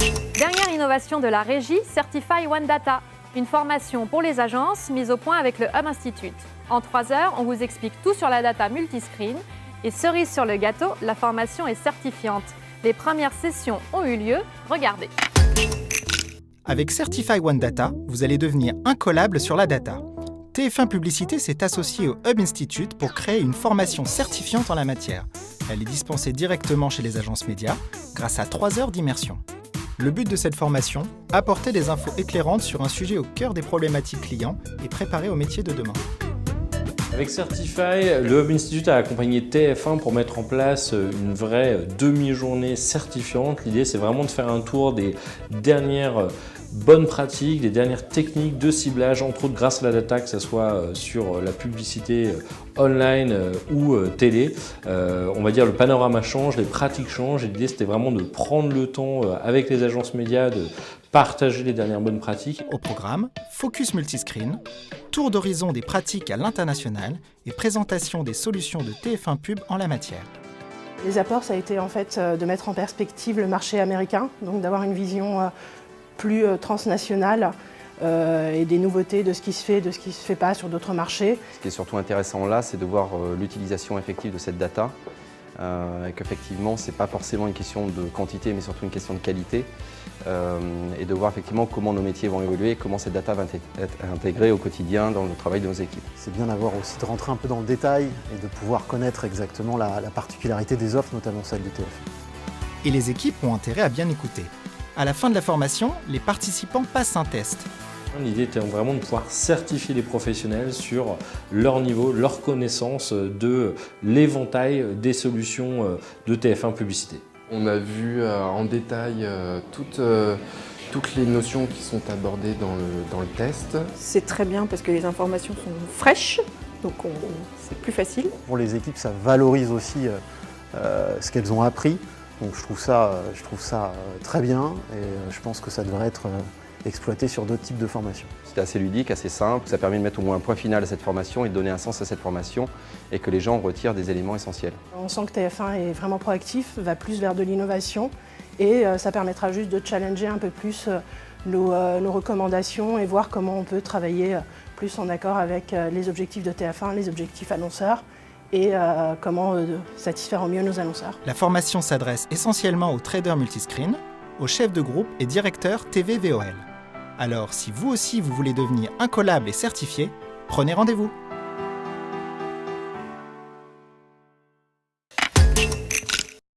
Dernière innovation de la régie, Certify One Data, une formation pour les agences mise au point avec le Hub Institute. En 3 heures, on vous explique tout sur la data multiscreen et cerise sur le gâteau, la formation est certifiante. Les premières sessions ont eu lieu, regardez. Avec Certify One Data, vous allez devenir incollable sur la data. TF1 Publicité s'est associé au Hub Institute pour créer une formation certifiante en la matière. Elle est dispensée directement chez les agences médias grâce à 3 heures d'immersion. Le but de cette formation, apporter des infos éclairantes sur un sujet au cœur des problématiques clients et préparer au métier de demain. Avec Certify, le Hub Institute a accompagné TF1 pour mettre en place une vraie demi-journée certifiante. L'idée, c'est vraiment de faire un tour des dernières bonnes pratiques, des dernières techniques de ciblage, entre autres grâce à la data, que ce soit sur la publicité online ou télé. On va dire le panorama change, les pratiques changent et l'idée c'était vraiment de prendre le temps avec les agences médias de partager les dernières bonnes pratiques. Au programme, focus multiscreen, tour d'horizon des pratiques à l'international et présentation des solutions de TF1 Pub en la matière. Les apports, ça a été en fait de mettre en perspective le marché américain, donc d'avoir une vision plus transnationale et des nouveautés de ce qui se fait, de ce qui ne se fait pas sur d'autres marchés. Ce qui est surtout intéressant là, c'est de voir l'utilisation effective de cette data et qu'effectivement, ce n'est pas forcément une question de quantité, mais surtout une question de qualité et de voir effectivement comment nos métiers vont évoluer et comment cette data va être intégrée au quotidien dans le travail de nos équipes. C'est bien d'avoir aussi de rentrer un peu dans le détail et de pouvoir connaître exactement la particularité des offres, notamment celle de TF1. Et les équipes ont intérêt à bien écouter. À la fin de la formation, les participants passent un test. L'idée était vraiment de pouvoir certifier les professionnels sur leur niveau, leur connaissance de l'éventail des solutions de TF1 Publicité. On a vu en détail toutes les notions qui sont abordées dans le test. C'est très bien parce que les informations sont fraîches, donc c'est plus facile. Pour les équipes, ça valorise aussi ce qu'elles ont appris. Donc je trouve ça très bien et je pense que ça devrait être exploité sur d'autres types de formations. C'était assez ludique, assez simple, ça permet de mettre au moins un point final à cette formation et de donner un sens à cette formation et que les gens retirent des éléments essentiels. On sent que TF1 est vraiment proactif, va plus vers de l'innovation et ça permettra juste de challenger un peu plus nos recommandations et voir comment on peut travailler plus en accord avec les objectifs de TF1, les objectifs annonceurs et comment satisfaire au mieux nos annonceurs. La formation s'adresse essentiellement aux traders multiscreen, aux chefs de groupe et directeurs TV VOL. Alors, si vous aussi vous voulez devenir incollable et certifié, prenez rendez-vous.